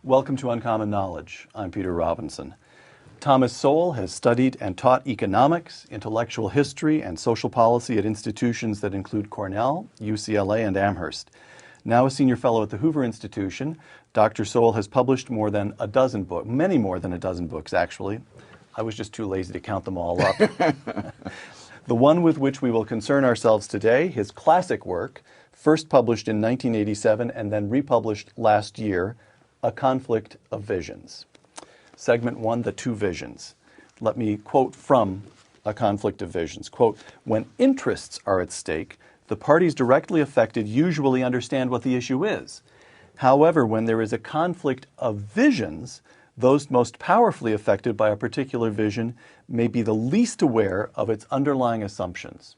Welcome to Uncommon Knowledge. I'm Peter Robinson. Thomas Sowell has studied and taught economics, intellectual history, and social policy at institutions that include Cornell, UCLA, and Amherst. Now a senior fellow at the Hoover Institution, Dr. Sowell has published more than a dozen books, many more than a dozen books, actually. I was just too lazy to count them all up. The one with which we will concern ourselves today, his classic work, first published in 1987 and then republished last year, A Conflict of Visions. Segment 1, The Two Visions. Let me quote from A Conflict of Visions. Quote, "When interests are at stake, the parties directly affected usually understand what the issue is. However, when there is a conflict of visions, those most powerfully affected by a particular vision may be the least aware of its underlying assumptions."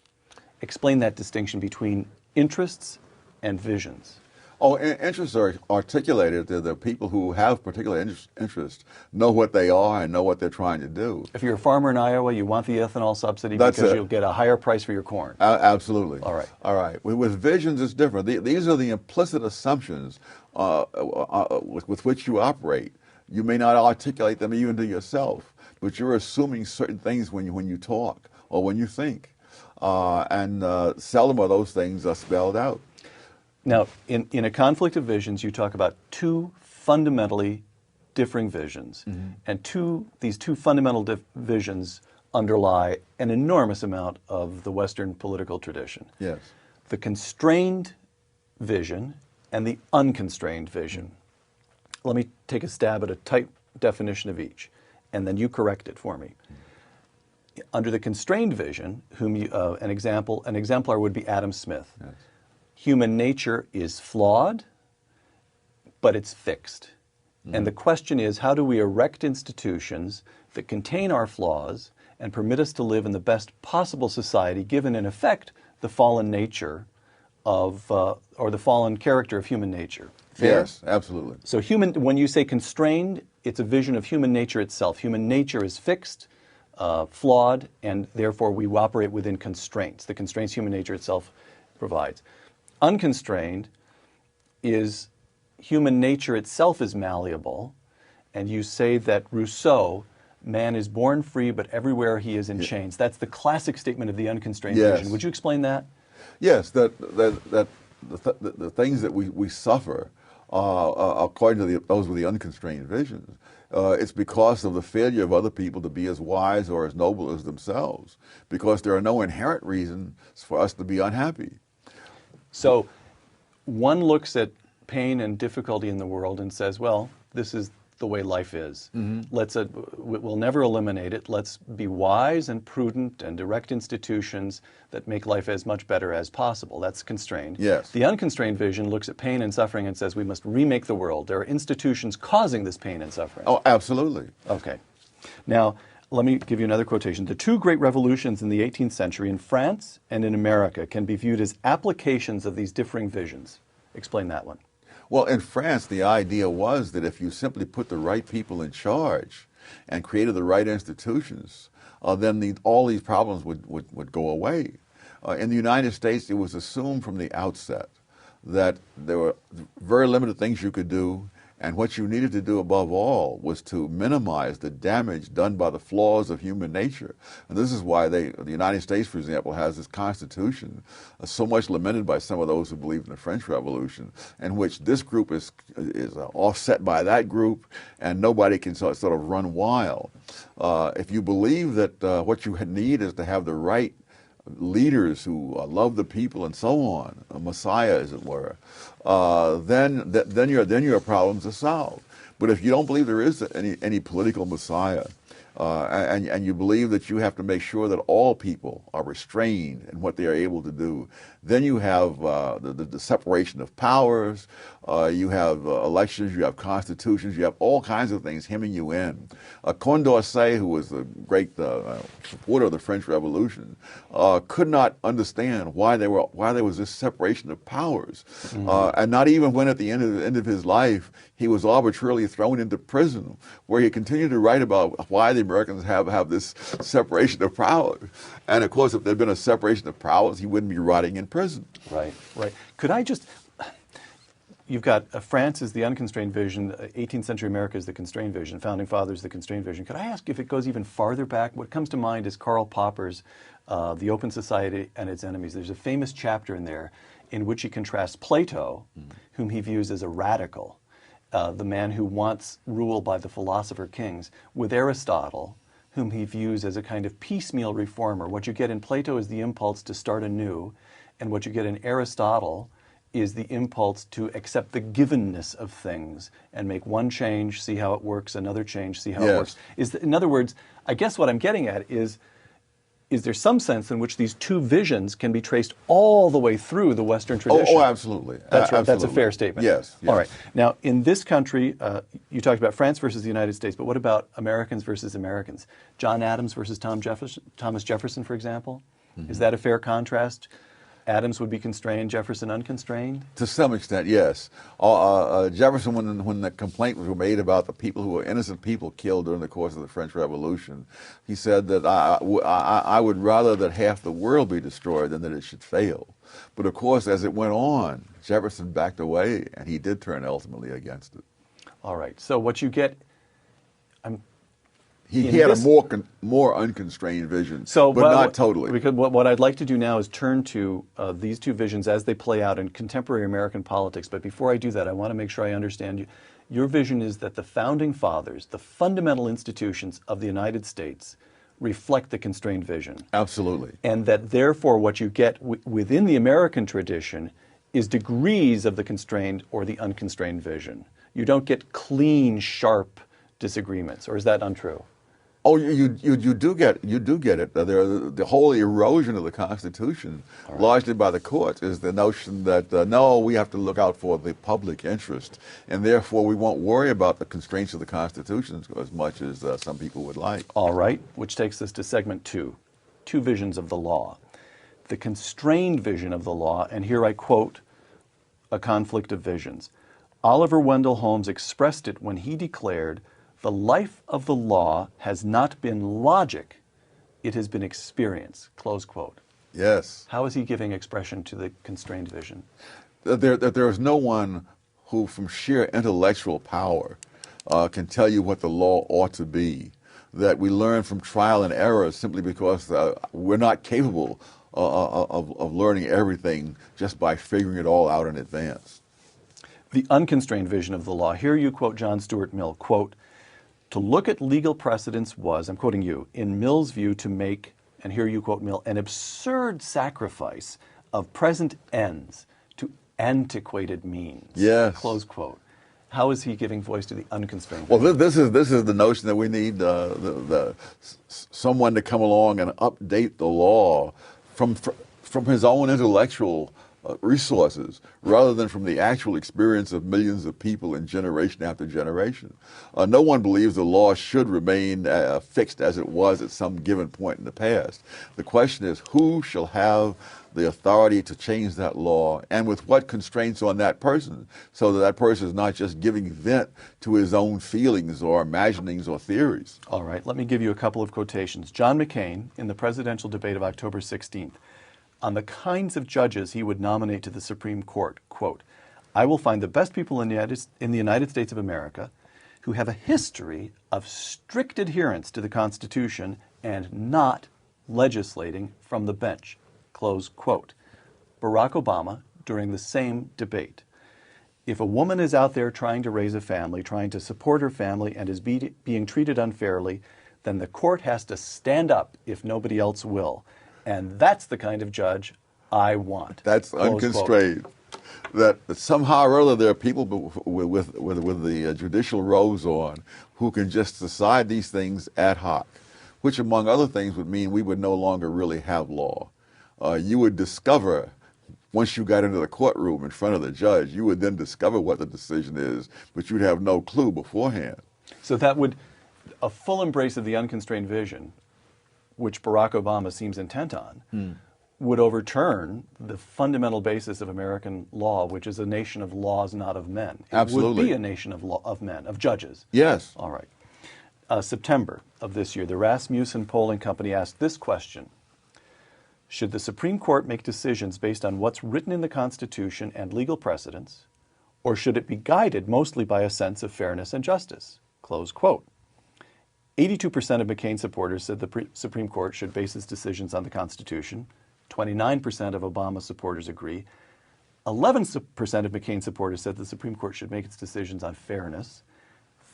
Explain that distinction between interests and visions. Oh, interests are articulated. The people who have particular interests know what they are and know what they're trying to do. If you're a farmer in Iowa, you want the ethanol subsidy That's because it. You'll get a higher price for your corn. Absolutely. All right. All right. With visions, it's different. These are the implicit assumptions with which you operate. You may not articulate them even to yourself, but you're assuming certain things when you talk or when you think. And seldom are those things spelled out. Now, in A Conflict of Visions, you talk about two fundamentally differing visions. Mm-hmm. And these two fundamental visions underlie an enormous amount of the Western political tradition. Yes. The constrained vision and the unconstrained vision. Let me take a stab at a tight definition of each, and then you correct it for me. Under the constrained vision, an exemplar would be Adam Smith. Yes. Human nature is flawed, but it's fixed. Mm-hmm. And the question is, how do we erect institutions that contain our flaws and permit us to live in the best possible society, given in effect the fallen nature or the fallen character of human nature? Fair? Yes, absolutely. So when you say constrained, it's a vision of human nature itself. Human nature is fixed, flawed, and therefore we operate within constraints, the constraints human nature itself provides. Unconstrained is human nature itself is malleable, and you say that Rousseau, man is born free, but everywhere he is in chains. That's the classic statement of the unconstrained vision. Would you explain that? Yes, that the things that we suffer, according to those with the unconstrained visions, it's because of the failure of other people to be as wise or as noble as themselves, because there are no inherent reasons for us to be unhappy. So one looks at pain and difficulty in the world and says, well, this is the way life is. Mm-hmm. We'll never eliminate it. Let's be wise and prudent and direct institutions that make life as much better as possible. That's constrained. Yes. The unconstrained vision looks at pain and suffering and says we must remake the world. There are institutions causing this pain and suffering. Oh, absolutely. Okay. Now, let me give you another quotation. The two great revolutions in the 18th century in France and in America can be viewed as applications of these differing visions. Explain that one. Well, in France, the idea was that if you simply put the right people in charge and created the right institutions, then all these problems would go away. In the United States, it was assumed from the outset that there were very limited things you could do, and what you needed to do above all was to minimize the damage done by the flaws of human nature. And this is why the United States, for example, has this Constitution, so much lamented by some of those who believe in the French Revolution, in which this group is offset by that group, and nobody can sort of run wild. If you believe that what you need is to have the right leaders who love the people and so on, a messiah, as it were, then your problems are solved. But if you don't believe there is any political messiah, and you believe that you have to make sure that all people are restrained in what they are able to do, then you have the separation of powers, you have elections, you have constitutions, you have all kinds of things hemming you in. Condorcet, who was a great supporter of the French Revolution, could not understand why there was this separation of powers, and not even when at the end of his life he was arbitrarily thrown into prison, where he continued to write about why the Americans have this separation of powers. And of course, if there had been a separation of powers, he wouldn't be rotting in prison. Right, right. Could I just, you've got France is the unconstrained vision, 18th century America is the constrained vision, founding fathers the constrained vision. Could I ask if it goes even farther back? What comes to mind is Karl Popper's The Open Society and Its Enemies. There's a famous chapter in there in which he contrasts Plato, whom he views as a radical, the man who wants rule by the philosopher kings, with Aristotle, whom he views as a kind of piecemeal reformer. What you get in Plato is the impulse to start anew, and what you get in Aristotle is the impulse to accept the givenness of things and make one change, see how it works, another change, see how it works. In other words, I guess what I'm getting at is there some sense in which these two visions can be traced all the way through the Western tradition? Oh, absolutely. That's right. Absolutely. That's a fair statement. Yes. All right. Now, in this country, you talked about France versus the United States, but what about Americans versus Americans? John Adams versus Thomas Jefferson, for example? Is that a fair contrast? Adams would be constrained, Jefferson unconstrained? To some extent, yes. Jefferson, when the complaint was made about the people who were innocent people killed during the course of the French Revolution, he said that I would rather that half the world be destroyed than that it should fail. But of course, as it went on, Jefferson backed away, and he did turn ultimately against it. All right. So what you get... He had a more unconstrained vision, but not totally. Because what I'd like to do now is turn to these two visions as they play out in contemporary American politics. But before I do that, I want to make sure I understand you. Your vision is that the founding fathers, the fundamental institutions of the United States, reflect the constrained vision. Absolutely. And that therefore what you get within the American tradition is degrees of the constrained or the unconstrained vision. You don't get clean, sharp disagreements, or is that untrue? Oh, you do get it. The whole erosion of the Constitution, largely by the courts, is the notion that no, we have to look out for the public interest, and therefore we won't worry about the constraints of the Constitution as much as some people would like. All right, which takes us to segment two visions of the law. The constrained vision of the law, and here I quote a conflict of visions. Oliver Wendell Holmes expressed it when he declared, "The life of the law has not been logic, it has been experience," close quote. Yes. How is he giving expression to the constrained vision? There is no one who, from sheer intellectual power, can tell you what the law ought to be. That we learn from trial and error simply because we're not capable of learning everything just by figuring it all out in advance. The unconstrained vision of the law. Here you quote John Stuart Mill, quote, "To look at legal precedents was," I'm quoting you, "in Mill's view to make," and here you quote Mill, "an absurd sacrifice of present ends to antiquated means." Yes. Close quote. How is he giving voice to the unconstrained? Well, this is the notion that we need someone to come along and update the law from his own intellectual resources rather than from the actual experience of millions of people in generation after generation. No one believes the law should remain fixed as it was at some given point in the past. The question is, who shall have the authority to change that law, and with what constraints on that person, so that that person is not just giving vent to his own feelings or imaginings or theories. All right, let me give you a couple of quotations. John McCain, in the presidential debate of October 16th, on the kinds of judges he would nominate to the Supreme Court, quote, "I will find the best people in the United States of America who have a history of strict adherence to the Constitution and not legislating from the bench," close quote. Barack Obama, during the same debate, if a woman is out there trying to raise a family, trying to support her family, and is being treated unfairly, then the court has to stand up if nobody else will. And that's the kind of judge I want. That's unconstrained. That somehow or other there are people with the judicial robes on who can just decide these things ad hoc, which among other things would mean we would no longer really have law. You would discover, once you got into the courtroom in front of the judge, you would then discover what the decision is, but you'd have no clue beforehand. So that would, a full embrace of the unconstrained vision, which Barack Obama seems intent on, would overturn the fundamental basis of American law, which is a nation of laws, not of men. It Absolutely. would be a nation of men, of judges. Yes. All right. September of this year, the Rasmussen Polling Company asked this question: should the Supreme Court make decisions based on what's written in the Constitution and legal precedents, or should it be guided mostly by a sense of fairness and justice? Close quote. 82% of McCain supporters said the Supreme Court should base its decisions on the Constitution. 29% of Obama supporters agree. 11% of McCain supporters said the Supreme Court should make its decisions on fairness.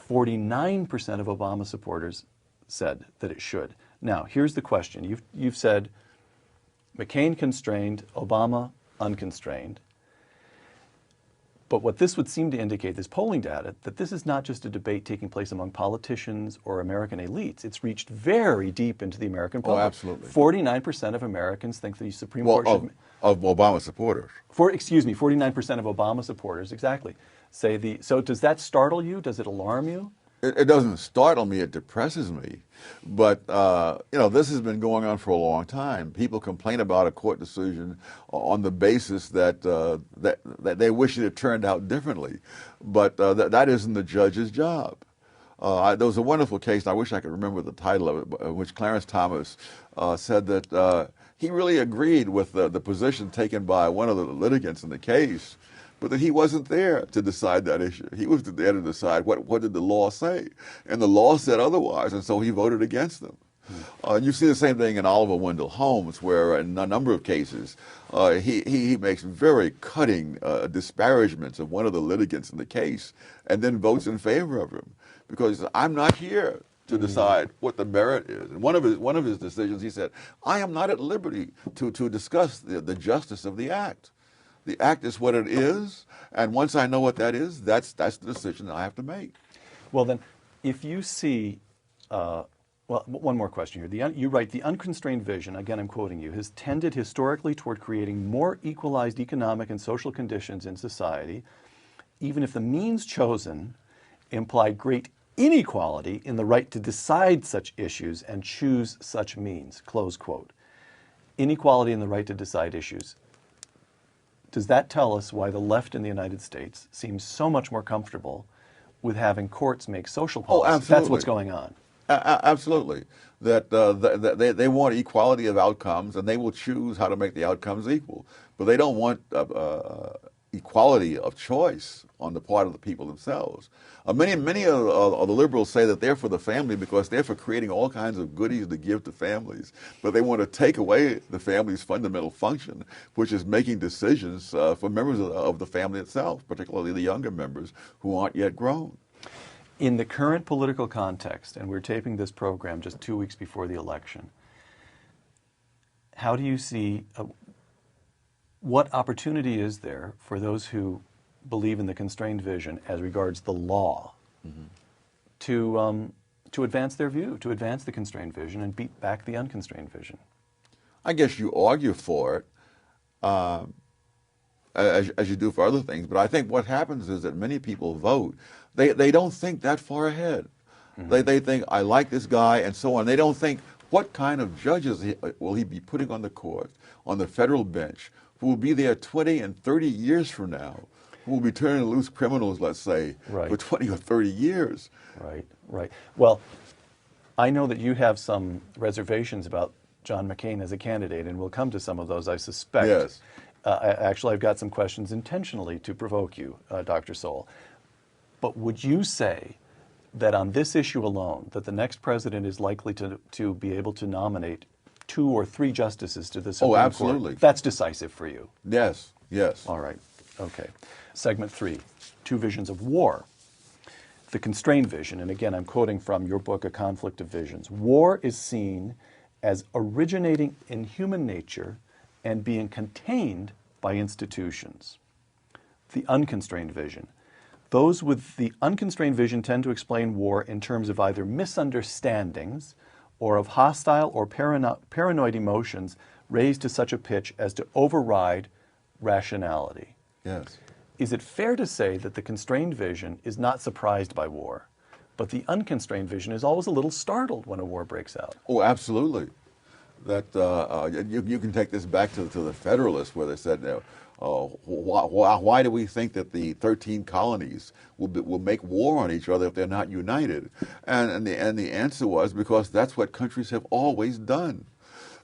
49% of Obama supporters said that it should. Now, here's the question. You've said McCain constrained, Obama unconstrained. But what this would seem to indicate, this polling data, that this is not just a debate taking place among politicians or American elites. It's reached very deep into the American public. Oh, absolutely. 49% of Americans think the Supreme Court should... Of Obama supporters. 49% of Obama supporters, exactly, say the... So does that startle you? Does it alarm you? It doesn't startle me, it depresses me. But, you know, this has been going on for a long time. People complain about a court decision on the basis that, that they wish it had turned out differently. But that isn't the judge's job. There was a wonderful case, and I wish I could remember the title of it, in which Clarence Thomas said that he really agreed with the position taken by one of the litigants in the case, but that he wasn't there to decide that issue. He was there to decide what did the law say. And the law said otherwise, and so he voted against them. You see the same thing in Oliver Wendell Holmes, where in a number of cases, he makes very cutting disparagements of one of the litigants in the case and then votes in favor of him. Because I'm not here to decide what the merit is. And one of his decisions, he said, I am not at liberty to discuss the justice of the act. The act is what it is, and once I know what that is, that's the decision that I have to make. Well, then, if you see, well, one more question here. You write, the unconstrained vision, again I'm quoting you, has tended historically toward creating more equalized economic and social conditions in society, even if the means chosen implied great inequality in the right to decide such issues and choose such means, close quote. Inequality in the right to decide issues. Does that tell us why the left in the United States seems so much more comfortable with having courts make social policy? Oh, absolutely. That's what's going on. Absolutely. That they want equality of outcomes, and they will choose how to make the outcomes equal. But they don't want equality of choice on the part of the people themselves. Many of the liberals say that they're for the family because they're for creating all kinds of goodies to give to families, but they want to take away the family's fundamental function, which is making decisions for members of the family itself, particularly the younger members who aren't yet grown. In the current political context, and we're taping this program just 2 weeks before the election, how do you see, what opportunity is there for those who believe in the constrained vision as regards the law to advance their view, to advance the constrained vision and beat back the unconstrained vision? I guess you argue for it, as you do for other things, but I think what happens is that many people vote. They don't think that far ahead. They think, I like this guy, and so on. They don't think, what kind of judges will he be putting on the court, on the federal bench, who will be there 20 and 30 years from now, who will be turning loose criminals, let's say, for 20 or 30 years. Right. Well, I know that you have some reservations about John McCain as a candidate, and we'll come to some of those, I suspect. Yes. Actually, I've got some questions intentionally to provoke you, Dr. Sowell. But would you say that on this issue alone, that the next president is likely to be able to nominate 2 or 3 justices to the Supreme Court? Oh, absolutely. That's decisive for you? Yes. All right. Okay. Segment 3, 2 visions of war. The constrained vision, and again, I'm quoting from your book, A Conflict of Visions. War is seen as originating in human nature and being contained by institutions. The unconstrained vision. Those with the unconstrained vision tend to explain war in terms of either misunderstandings or of hostile or paranoid emotions raised to such a pitch as to override rationality. Yes. Is it fair to say that the constrained vision is not surprised by war, but the unconstrained vision is always a little startled when a war breaks out? Oh, absolutely. That you can take this back to the Federalists, where they said, why do we think that the 13 colonies will make war on each other if they're not united? And the answer was because that's what countries have always done.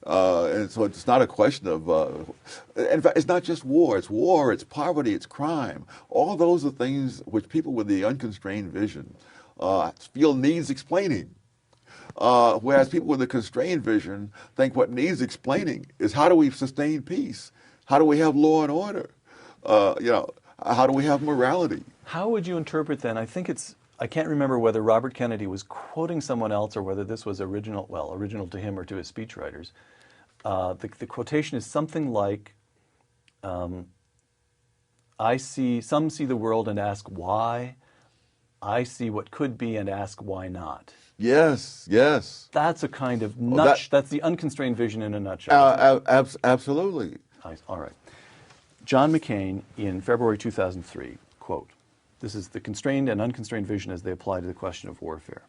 And so it's not a question of, in fact, it's not just war, it's poverty, it's crime. All those are things which people with the unconstrained vision feel needs explaining. Whereas people with a constrained vision think what needs explaining is how do we sustain peace? How do we have law and order? How do we have morality? How would you interpret then? I can't remember whether Robert Kennedy was quoting someone else or whether this was original to him or to his speechwriters. The quotation is something like, some see the world and ask why. I see what could be and ask why not. Yes, yes. That's a kind of that's the unconstrained vision in a nutshell. Absolutely. All right. John McCain in February 2003, quote, this is the constrained and unconstrained vision as they apply to the question of warfare.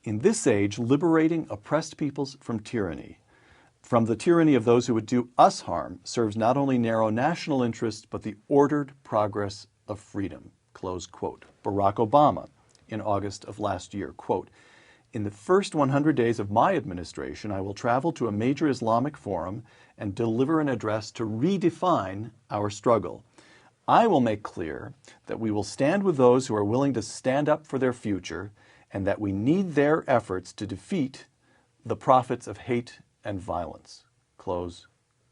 In this age, liberating oppressed peoples from the tyranny of those who would do us harm, serves not only narrow national interests, but the ordered progress of freedom, close quote. Barack Obama in August of last year, quote, in the first 100 days of my administration, I will travel to a major Islamic forum and deliver an address to redefine our struggle. I will make clear that we will stand with those who are willing to stand up for their future and that we need their efforts to defeat the prophets of hate and violence, close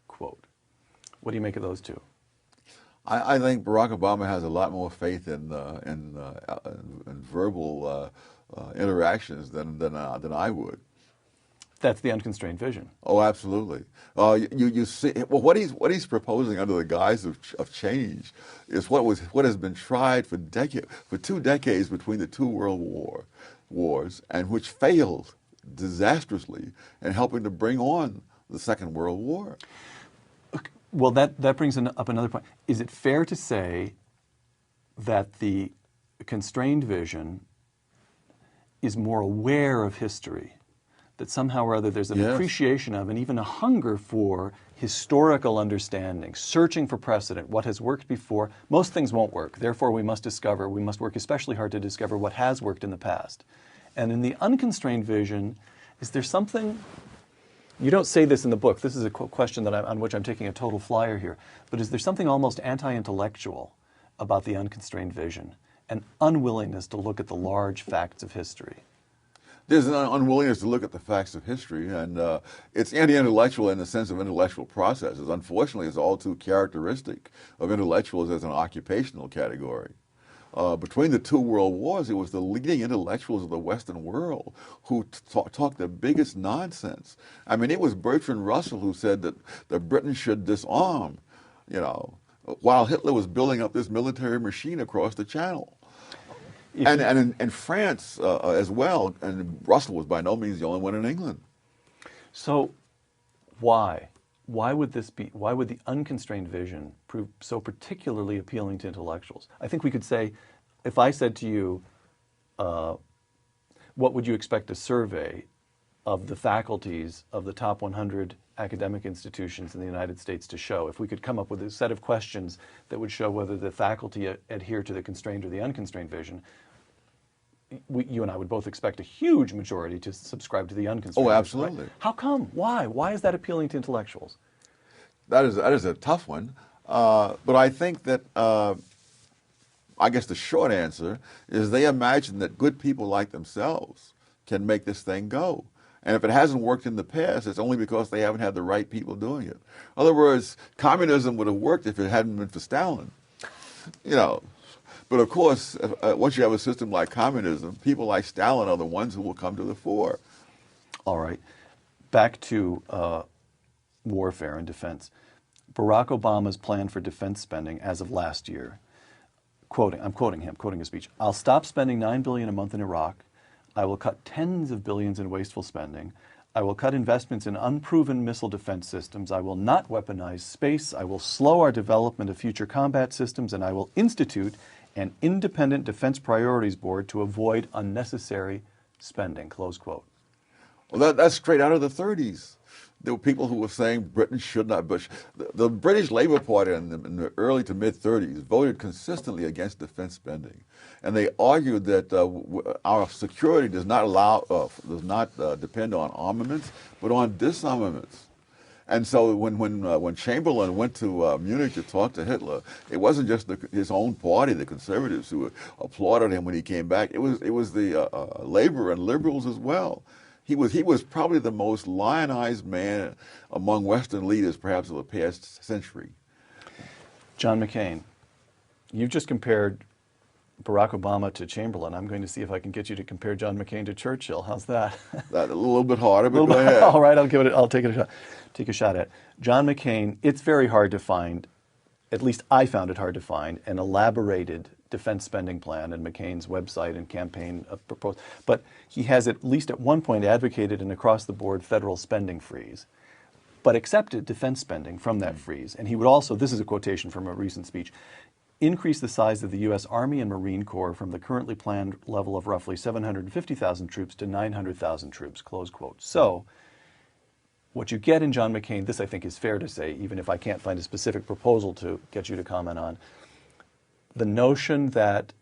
quote. What do you make of those two? I think Barack Obama has a lot more faith in verbal interactions than I would. That's the unconstrained vision. Oh, absolutely. You see, well, what he's proposing under the guise of change is what has been tried for 2 decades between the two world wars, and which failed disastrously in helping to bring on the Second World War. Well, that brings up another point. Is it fair to say that the constrained vision is more aware of history, that somehow or other there's an appreciation of and even a hunger for historical understanding, searching for precedent, what has worked before? Most things won't work. Therefore, we must work especially hard to discover what has worked in the past. And in the unconstrained vision, is there something, you don't say this in the book, this is a question on which I'm taking a total flyer here, but is there something almost anti-intellectual about the unconstrained vision? An unwillingness to look at the large facts of history. There's an unwillingness to look at the facts of history, and it's anti-intellectual in the sense of intellectual processes. Unfortunately, it's all too characteristic of intellectuals as an occupational category. Between the two world wars, it was the leading intellectuals of the Western world who talked the biggest nonsense. I mean, it was Bertrand Russell who said that the Britain should disarm, while Hitler was building up this military machine across the Channel. And in France as well, and Russell was by no means the only one in England. So why? Why would the unconstrained vision prove so particularly appealing to intellectuals? I think we could say, if I said to you, what would you expect a survey of the faculties of the top 100 academic institutions in the United States to show? If we could come up with a set of questions that would show whether the faculty adhere to the constrained or the unconstrained vision, you and I would both expect a huge majority to subscribe to the unconstrained. Oh, absolutely. Vision, right? How come? Why? Why is that appealing to intellectuals? That is a tough one. But I think that, I guess the short answer is they imagine that good people like themselves can make this thing go. And if it hasn't worked in the past, it's only because they haven't had the right people doing it. In other words, communism would have worked if it hadn't been for Stalin. But of course, once you have a system like communism, people like Stalin are the ones who will come to the fore. All right. Back to warfare and defense. Barack Obama's plan for defense spending as of last year, I'm quoting his speech, I'll stop spending $9 billion a month in Iraq. I will cut tens of billions in wasteful spending. I will cut investments in unproven missile defense systems. I will not weaponize space. I will slow our development of future combat systems, and I will institute an independent defense priorities board to avoid unnecessary spending, close quote. Well, that's straight out of the 30s. There were people who were saying Britain should not. The British Labour Party in the early to mid-30s voted consistently against defense spending, and they argued that our security does not depend on armaments, but on disarmaments. And so when Chamberlain went to Munich to talk to Hitler, it wasn't just his own party, the conservatives, who applauded him when he came back. It was the labor and liberals as well. He was probably the most lionized man among Western leaders, perhaps of the past century. John McCain, you've just compared Barack Obama to Chamberlain. I'm going to see if I can get you to compare John McCain to Churchill. How's that? That a little bit harder, but go ahead. All right, I'll take a shot at it. John McCain. It's very hard to find, at least I found it hard to find, an elaborated defense spending plan in McCain's website and campaign proposal. But he has at least at one point advocated an across-the-board federal spending freeze, but accepted defense spending from that freeze. And he would also, this is a quotation from a recent speech, increase the size of the U.S. Army and Marine Corps from the currently planned level of roughly 750,000 troops to 900,000 troops, close quote. So what you get in John McCain, this I think is fair to say, even if I can't find a specific proposal to get you to comment on, the notion that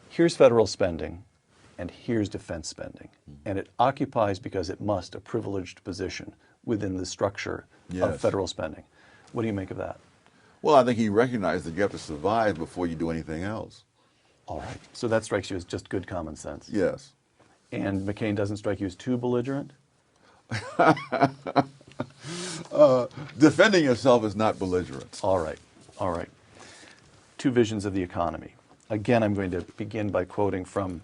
here's federal spending and here's defense spending. And it occupies, because it must, a privileged position within the structure of federal spending. What do you make of that? Well, I think he recognized that you have to survive before you do anything else. All right. So that strikes you as just good common sense. Yes. And McCain doesn't strike you as too belligerent? Defending yourself is not belligerent. All right. All right. Two visions of the economy. Again, I'm going to begin by quoting from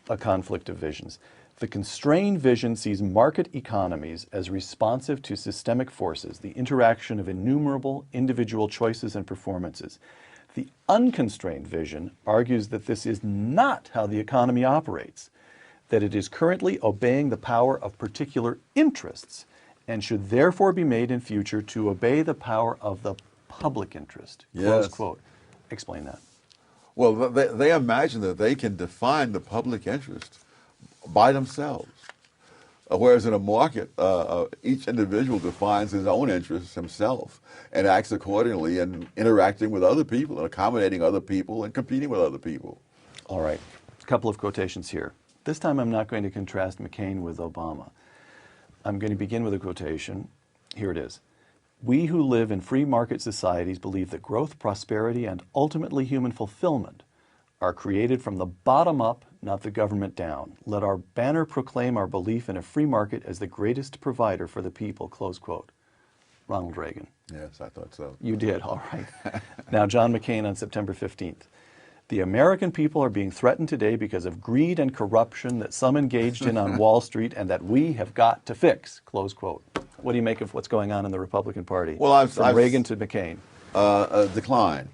A Conflict of Visions. The constrained vision sees market economies as responsive to systemic forces, the interaction of innumerable individual choices and performances. The unconstrained vision argues that this is not how the economy operates, that it is currently obeying the power of particular interests and should therefore be made in future to obey the power of the public interest. Close quote. Explain that. Well, they imagine that they can define the public interest by themselves. Whereas in a market, each individual defines his own interests himself and acts accordingly and interacting with other people and accommodating other people and competing with other people. All right. A couple of quotations here. This time I'm not going to contrast McCain with Obama. I'm going to begin with a quotation. Here it is. We who live in free market societies believe that growth, prosperity, and ultimately human fulfillment are created from the bottom up, not the government down. Let our banner proclaim our belief in a free market as the greatest provider for the people, close quote. Ronald Reagan. Yes, I thought so. You did, all right. Now, John McCain on September 15th. The American people are being threatened today because of greed and corruption that some engaged in on Wall Street and that we have got to fix, close quote. What do you make of what's going on in the Republican Party? Well, from Reagan to McCain. Decline.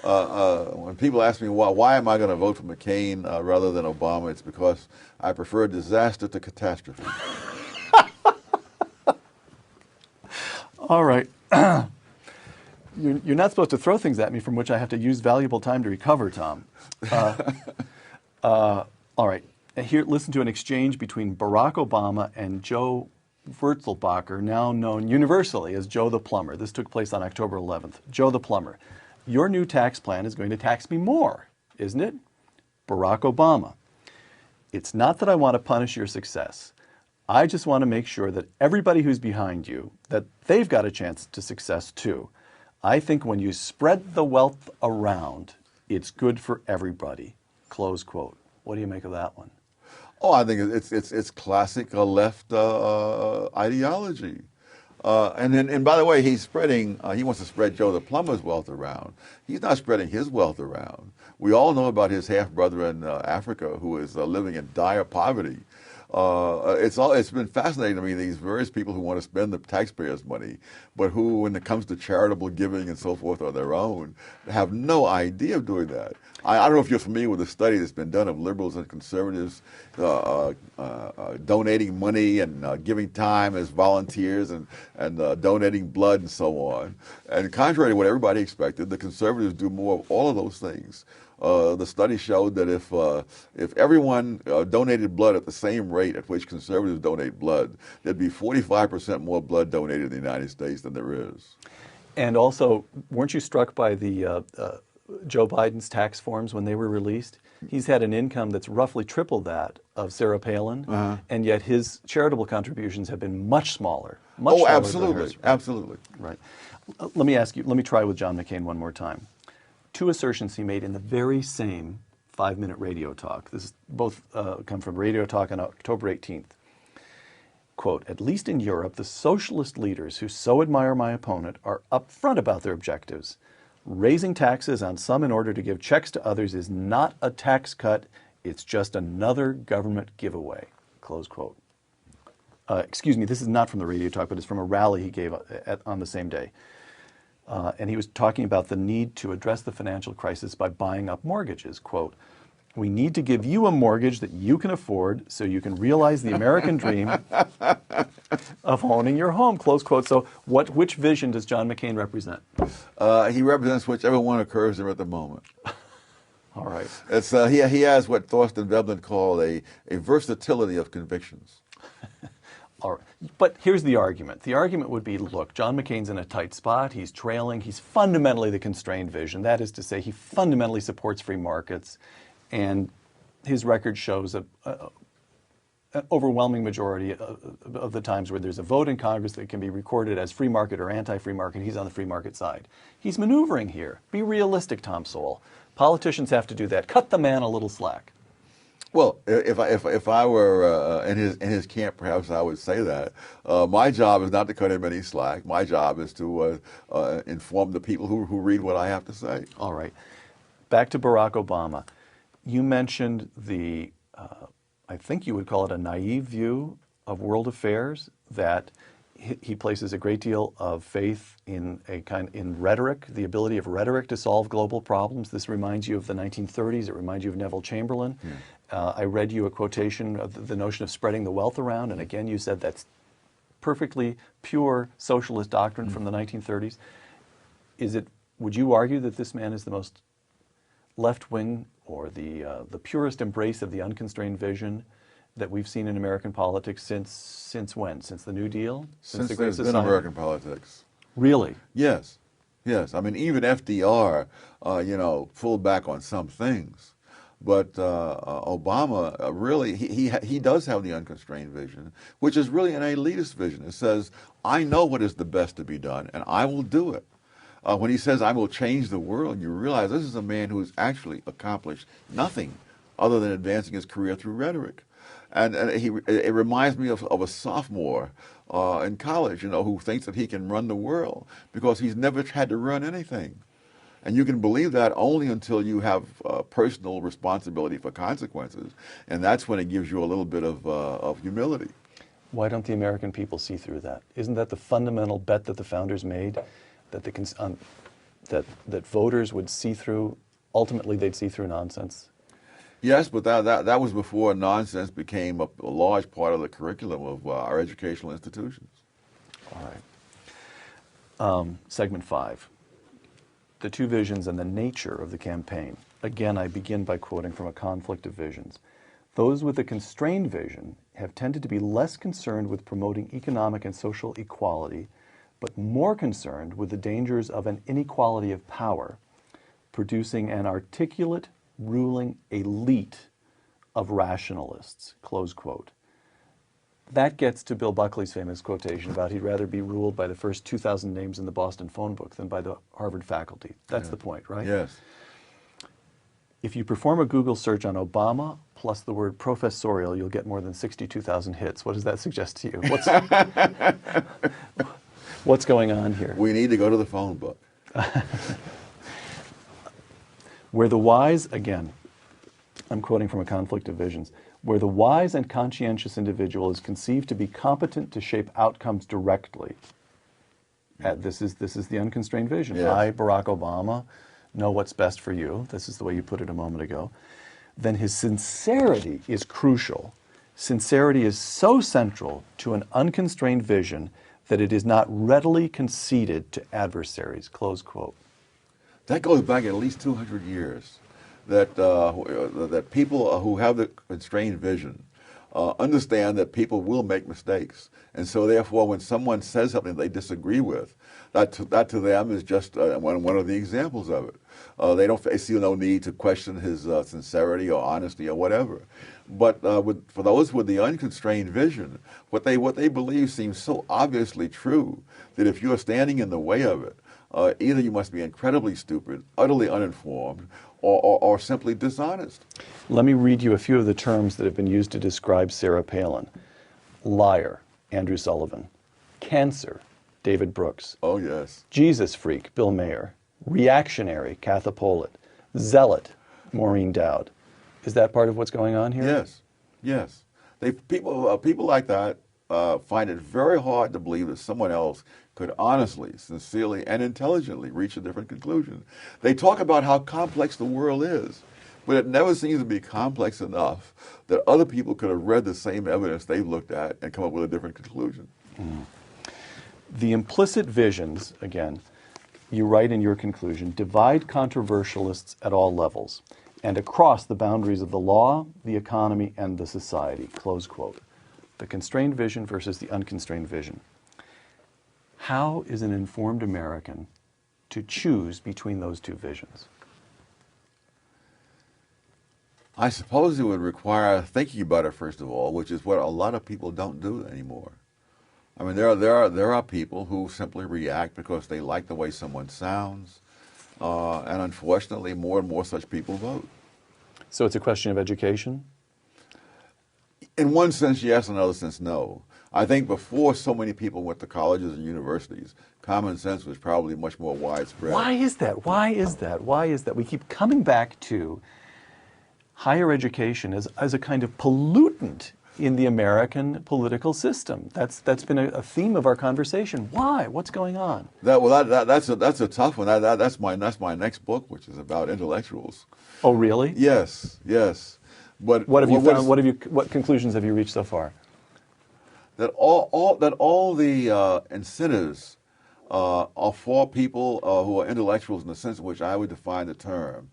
When people ask me why am I going to vote for McCain rather than Obama, it's because I prefer disaster to catastrophe. All right. You're not supposed to throw things at me from which I have to use valuable time to recover, Tom. All right. Here, listen to an exchange between Barack Obama and Joe Wurzelbacher, now known universally as Joe the Plumber. This took place on October 11th. Joe the Plumber. Your new tax plan is going to tax me more, isn't it? Barack Obama. It's not that I want to punish your success. I just want to make sure that everybody who's behind you, that they've got a chance to success too. I think when you spread the wealth around, it's good for everybody. Close quote. What do you make of that one? Oh, I think it's classic left ideology. And by the way, he wants to spread Joe the Plumber's wealth around. He's not spreading his wealth around. We all know about his half-brother in Africa who is living in dire poverty. It's been fascinating to me, these various people who want to spend the taxpayers' money, but who, when it comes to charitable giving and so forth on their own, have no idea of doing that. I don't know if you're familiar with the study that's been done of liberals and conservatives donating money and giving time as volunteers and donating blood and so on. And contrary to what everybody expected, the conservatives do more of all of those things. The study showed that if everyone donated blood at the same rate at which conservatives donate blood, there'd be 45% more blood donated in the United States than there is. And also, weren't you struck by the Joe Biden's tax forms when they were released, he's had an income that's roughly triple that of Sarah Palin, and yet his charitable contributions have been much smaller. Much Oh, smaller absolutely, than hers. absolutely. Right. Let me ask you, let me try with John McCain one more time. Two assertions he made in the very same 5-minute radio talk. This is both come from Radio Talk on October 18th. Quote, "At least in Europe, the socialist leaders who so admire my opponent are upfront about their objectives. Raising taxes on some in order to give checks to others is not a tax cut. It's just another government giveaway." Close quote. Excuse me, this is not from the radio talk, but it's from a rally he gave on the same day. And he was talking about the need to address the financial crisis by buying up mortgages. Quote, "We need to give you a mortgage that you can afford so you can realize the American dream of owning your home." Close quote. So which vision does John McCain represent? He represents whichever one occurs there at the moment. All right. It's, he has what Thorstein Veblen called a versatility of convictions. All right. But here's the argument. The argument would be, look, John McCain's in a tight spot. He's trailing. He's fundamentally the constrained vision. That is to say, he fundamentally supports free markets. And his record shows an overwhelming majority of the times where there's a vote in Congress that can be recorded as free market or anti-free market, he's on the free market side. He's maneuvering here. Be realistic, Tom Sowell. Politicians have to do that. Cut the man a little slack. Well, if I were in his camp, perhaps I would say that. My job is not to cut him any slack. My job is to inform the people who read what I have to say. All right. Back to Barack Obama. You mentioned the, I think you would call it a naive view of world affairs, that he places a great deal of faith in in rhetoric, the ability of rhetoric to solve global problems. This reminds you of the 1930s. It reminds you of Neville Chamberlain. I read you a quotation of the notion of spreading the wealth around, and again you said that's perfectly pure socialist doctrine from the 1930s. Would you argue that this man is the most left-wing or the purest embrace of the unconstrained vision that we've seen in American politics since when? Since the New Deal? Since the Great there's been Society? American politics. Really? Yes, yes. I mean, even FDR, pulled back on some things. But Obama really, he does have the unconstrained vision, which is really an elitist vision. It says, I know what is the best to be done, and I will do it. When he says, I will change the world, you realize this is a man who has actually accomplished nothing other than advancing his career through rhetoric. And it reminds me of a sophomore in college, who thinks that he can run the world because he's never had to run anything. And you can believe that only until you have personal responsibility for consequences. And that's when it gives you a little bit of humility. Why don't the American people see through that? Isn't that the fundamental bet that the founders made, that that voters would see through, ultimately they'd see through nonsense? Yes, but that was before nonsense became a large part of the curriculum of our educational institutions. All right. Segment 5. The two visions and the nature of the campaign. Again, I begin by quoting from A Conflict of Visions. Those with a constrained vision have tended to be less concerned with promoting economic and social equality, but more concerned with the dangers of an inequality of power, producing an articulate, ruling elite of rationalists, close quote. That gets to Bill Buckley's famous quotation about he'd rather be ruled by the first 2,000 names in the Boston phone book than by the Harvard faculty. That's the point, right? Yes. If you perform a Google search on Obama plus the word professorial, you'll get more than 62,000 hits. What does that suggest to you? What's going on here? We need to go to the phone book. Where the wise, again, I'm quoting from A Conflict of Visions, where the wise and conscientious individual is conceived to be competent to shape outcomes directly. This is the unconstrained vision. Yes. I, Barack Obama, know what's best for you. This is the way you put it a moment ago. Then his sincerity is crucial. Sincerity is so central to an unconstrained vision that it is not readily conceded to adversaries, close quote. That goes back at least 200 years. That people who have the constrained vision understand that people will make mistakes. And so therefore, when someone says something they disagree with, that to them is just one of the examples of it. They see no need to question his sincerity or honesty or whatever. But for those with the unconstrained vision, what they believe seems so obviously true that if you are standing in the way of it, either you must be incredibly stupid, utterly uninformed, or simply dishonest. Let me read you a few of the terms that have been used to describe Sarah Palin. Liar, Andrew Sullivan. Cancer, David Brooks. Oh, yes. Jesus freak, Bill Mayer. Reactionary, Katha Pollitt. Zealot, Maureen Dowd. Is that part of what's going on here? Yes, yes. People like that find it very hard to believe that someone else could honestly, sincerely, and intelligently reach a different conclusion. They talk about how complex the world is, but it never seems to be complex enough that other people could have read the same evidence they've looked at and come up with a different conclusion. Mm. The implicit visions, again, you write in your conclusion, divide controversialists at all levels and across the boundaries of the law, the economy, and the society, close quote. The constrained vision versus the unconstrained vision. How is an informed American to choose between those two visions? I suppose it would require thinking about it, first of all, which is what a lot of people don't do anymore. I mean, there are people who simply react because they like the way someone sounds, and unfortunately, more and more such people vote. So it's a question of education? In one sense, yes. In another sense, no. I think before so many people went to colleges and universities, common sense was probably much more widespread. Why is that? Why is that? Why is that? We keep coming back to higher education as a kind of pollutant in the American political system. That's been a theme of our conversation. Why? What's going on? That's a tough one. That's my next book, which is about intellectuals. Oh, really? Yes, yes. But what have you found? What conclusions have you reached so far? That all the incentives are for people who are intellectuals in the sense in which I would define the term,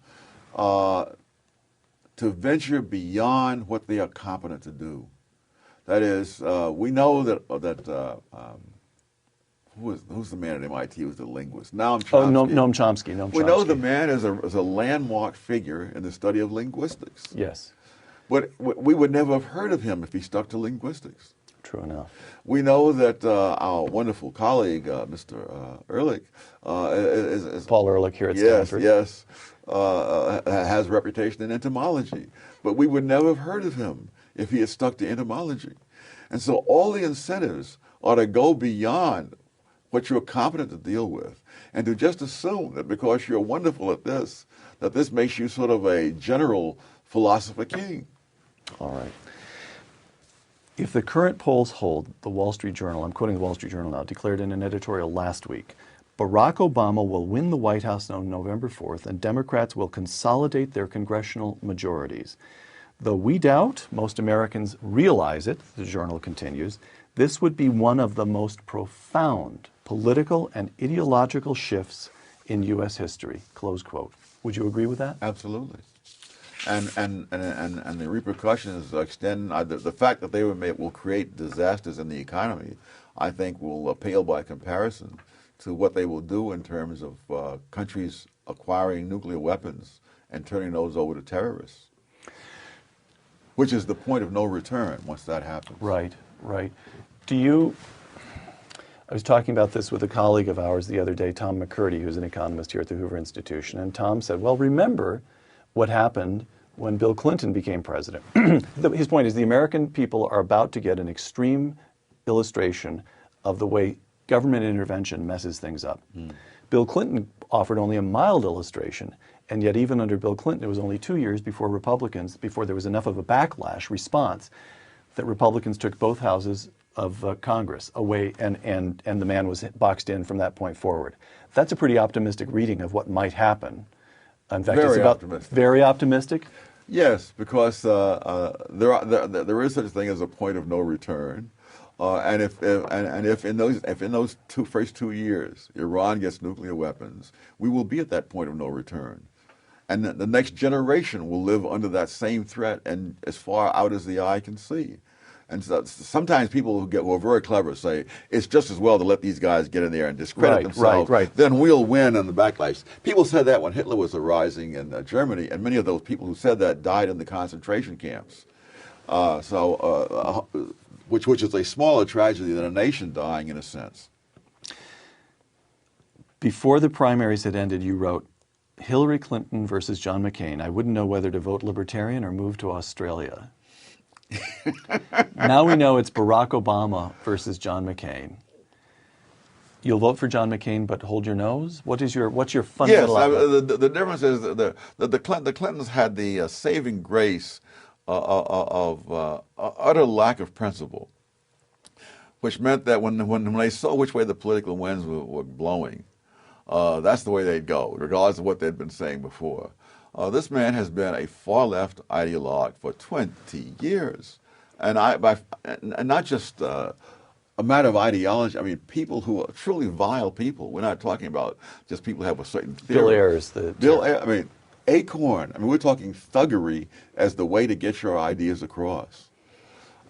to venture beyond what they are competent to do. That is, we know that who's the man at MIT who's the linguist? Noam Chomsky. Oh, Noam Chomsky. We know the man is a landmark figure in the study of linguistics. Yes. But we would never have heard of him if he stuck to linguistics. True enough. We know that our wonderful colleague, Mr. Ehrlich, is Paul Ehrlich here at Stanford. Yes, has a reputation in entomology. But we would never have heard of him if he had stuck to entomology. And so all the incentives are to go beyond what you're competent to deal with and to just assume that because you're wonderful at this, that this makes you sort of a general philosopher king. All right. If the current polls hold, the Wall Street Journal, I'm quoting the Wall Street Journal now, declared in an editorial last week, Barack Obama will win the White House on November 4th, and Democrats will consolidate their congressional majorities. Though we doubt, most Americans realize it, the journal continues, this would be one of the most profound political and ideological shifts in U.S. history, close quote. Would you agree with that? Absolutely. And the repercussions extend, the fact that they will create disasters in the economy, I think will pale by comparison to what they will do in terms of countries acquiring nuclear weapons and turning those over to terrorists, which is the point of no return once that happens. Right, right. I was talking about this with a colleague of ours the other day, Tom McCurdy, who's an economist here at the Hoover Institution, and Tom said, well, remember what happened when Bill Clinton became president. His point is the American people are about to get an extreme illustration of the way government intervention messes things up. Bill Clinton offered only a mild illustration, and yet even under Bill Clinton, it was only 2 years before there was enough of a backlash response that Republicans took both houses of Congress away, and the man was boxed in from that point forward. That's a pretty optimistic reading of what might happen. In fact, Very it's about optimistic. Very optimistic. Yes, because there is such a thing as a point of no return, and if in those first 2 years Iran gets nuclear weapons, we will be at that point of no return, and the next generation will live under that same threat and as far out as the eye can see. And so, sometimes people who are very clever say it's just as well to let these guys get in there and discredit themselves. Right. Then we'll win in the backlash. People said that when Hitler was arising in Germany, and many of those people who said that died in the concentration camps. Which is a smaller tragedy than a nation dying in a sense. Before the primaries had ended, you wrote, Hillary Clinton versus John McCain. I wouldn't know whether to vote Libertarian or move to Australia. Now we know it's Barack Obama versus John McCain. You'll vote for John McCain, but hold your nose? What's your fundamental outlook? The difference is the Clintons had the saving grace of utter lack of principle, which meant that when they saw which way the political winds were blowing, that's the way they'd go, regardless of what they'd been saying before. This man has been a far-left ideologue for 20 years, and not just a matter of ideology. I mean, people who are truly vile people. We're not talking about just people who have a certain theory. Bill Ayers. I mean, Acorn. I mean, we're talking thuggery as the way to get your ideas across.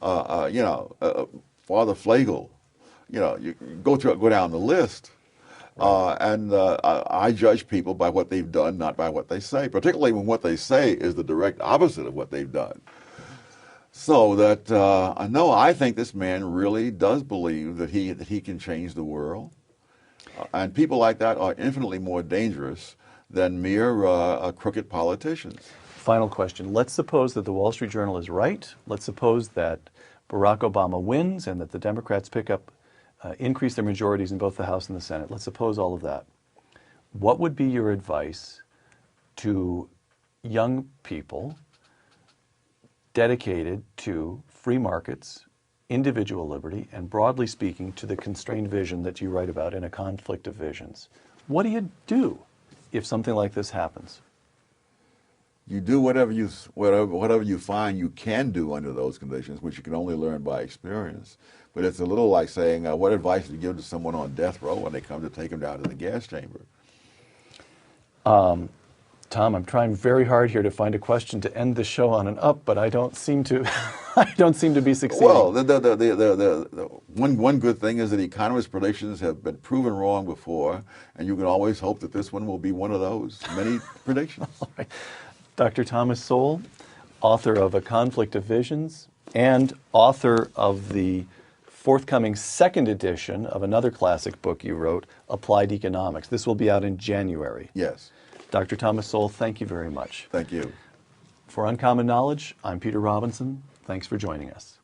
Father Flagle. You go down the list. I judge people by what they've done, not by what they say, particularly when what they say is the direct opposite of what they've done. So that, no, I think this man really does believe that he can change the world. And people like that are infinitely more dangerous than mere crooked politicians. Final question. Let's suppose that the Wall Street Journal is right. Let's suppose that Barack Obama wins and that the Democrats increase their majorities in both the House and the Senate. Let's suppose all of that. What would be your advice to young people dedicated to free markets, individual liberty, and broadly speaking to the constrained vision that you write about in A Conflict of Visions? What do you do if something like this happens? You do whatever you find you can do under those conditions, which you can only learn by experience. But it's a little like saying, what advice do you give to someone on death row when they come to take them down to the gas chamber? Tom, I'm trying very hard here to find a question to end the show on an up, but I don't seem to. I don't seem to be succeeding. Well, one good thing is that economists' predictions have been proven wrong before, and you can always hope that this one will be one of those many predictions. All right. Dr. Thomas Sowell, author of A Conflict of Visions and author of the forthcoming second edition of another classic book you wrote, Applied Economics. This will be out in January. Yes. Dr. Thomas Sowell, thank you very much. Thank you. For Uncommon Knowledge, I'm Peter Robinson. Thanks for joining us.